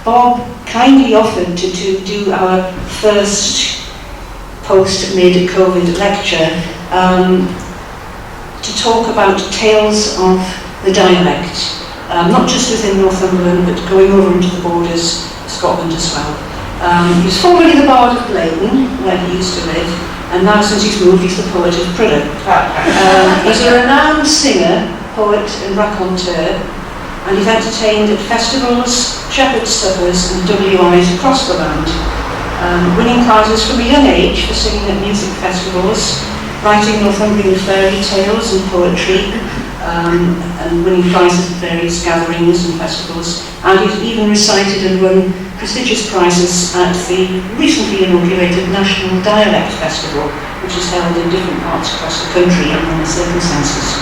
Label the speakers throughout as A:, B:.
A: Bob kindly offered to do our first post-mid-COVID lecture to talk about tales of the dialect, not just within Northumberland, but going over into the borders of Scotland as well. He was formerly the Bard of Blayton, where he used to live, and now since he's moved, he's the poet of Pridham. He's a renowned singer, poet and raconteur, and he's entertained at festivals, shepherd's suppers and WIs across the land, winning prizes from a young age for singing at music festivals, writing Northumbrian fairy tales and poetry, and winning prizes at various gatherings and festivals. And he's even recited and won prestigious prizes at the recently inaugurated National Dialect Festival, which is held in different parts across the country in many circumstances.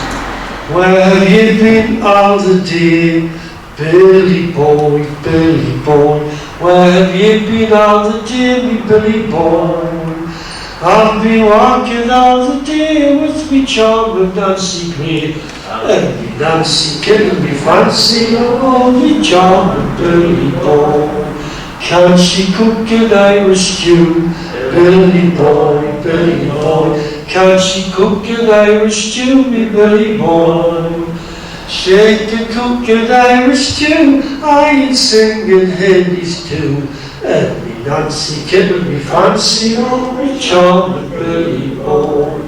B: Where have you been all the day, Billy boy, Billy boy? Where have you been all the day, me Billy boy? I've been walking all the day with me charming Nancy Gray, and me Nancy killing me fancy, oh, me charming Billy boy. Can she cook an Irish stew, Billy boy, Billy boy? Can she cook an Irish stew, me Billy boy? She can cook an Irish stew, I ain't singing Henny's too, and me Nancy killing me fancy, oh, me charming Billy boy.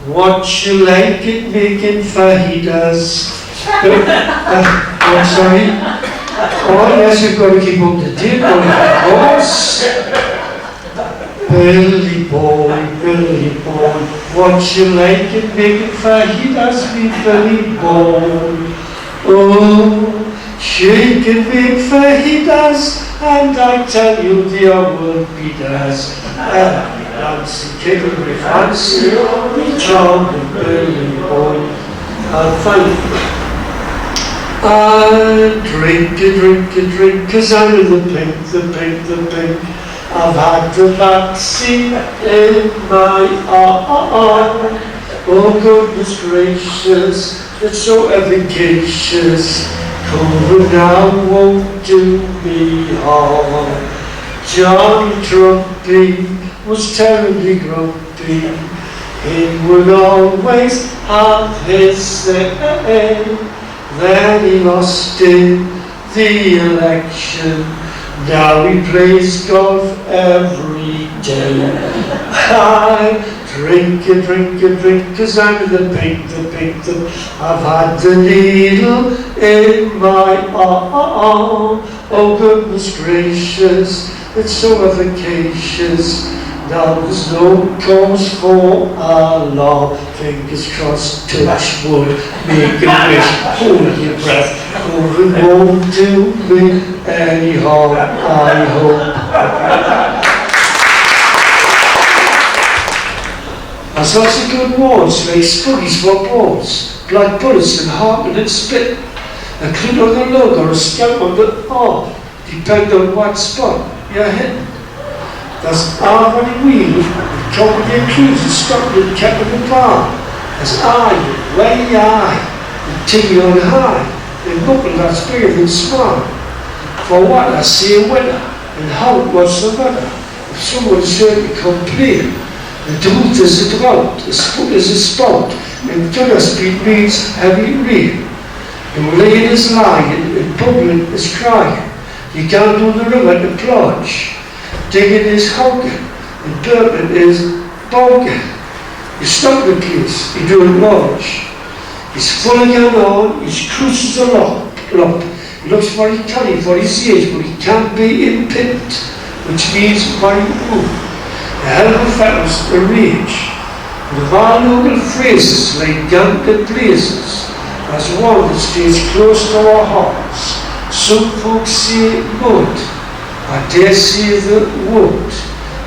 B: What you like it making fajitas? I'm sorry. Oh yes, you've got to keep up to date, of course. Billy boy, what you like it making fajitas, me Billy boy? Oh, she can make fajitas, and I tell you they won't be does. And me Nancy killing me fancy, oh, me charming Billy boy. And finally, I drink, cause I'm in the pink. I've had the vaccine in my arm. Oh goodness gracious, it's so efficacious. COVID now won't do me harm. John Trumpy was terribly grumpy. He would always have his say. Then he lost in the election. Now he plays golf every day. I drink, cause I'm in the pink. I've had the needle in my arm. Oh goodness gracious, it's so efficacious. Now there's no cause for alarm. Fingers crossed, touch wood, make a wish, hold your breath. COVID won't do me any harm, I hope. There's lots of good words, like spuggies for balls, black bullets and harping and spit, a clean on the lug or a stamp on the arm, depending on what spot you're hitting. There's Albany Wheel, Company Cruise in Scotland, kept in the bar. There's I, way I, and Tiggy on high, and Buckle that's bigger than small. For what I see a winner, and how what's the matter? If someone certainly complain, the drought is a drought, the spout is a spout, and thunder speed means heavy rain. The rain is lying, and bubbling is crying. You can't do the river to plunge. Digging is hogging, and burping is bogging. You stop the place, you do it large. He's full again on, his cruises a lop. He looks very tiny for his age, but he can't be impinned, which means very good. The hell of a fellow's the rage. And of our local phrases like gunk and blazes, as one that stays close to our hearts. Some folks say mud. I dare say that wood,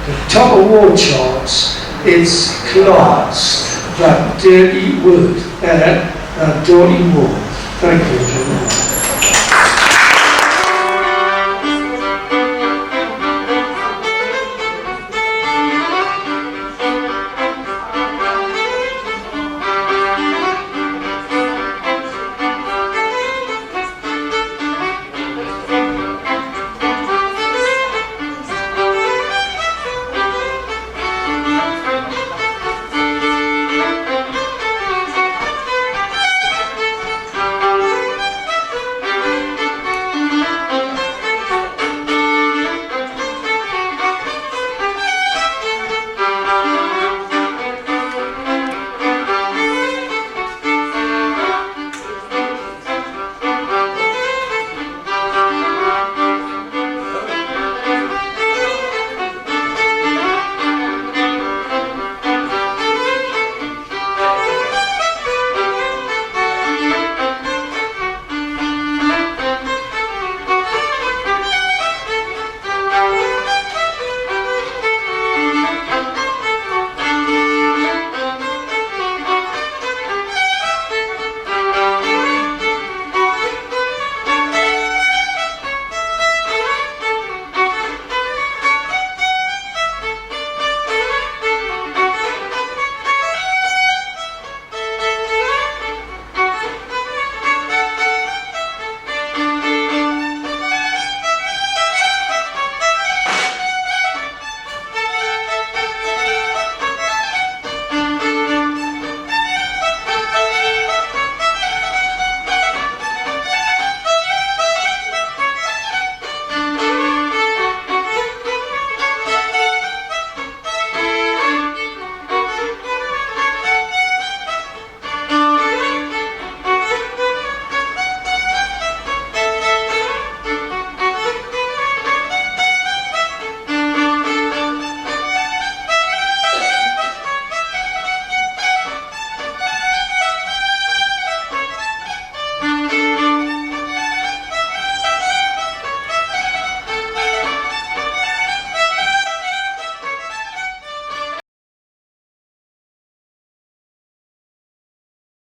B: the top of war charts, it's class, that dirty word, that dirty word. Thank you.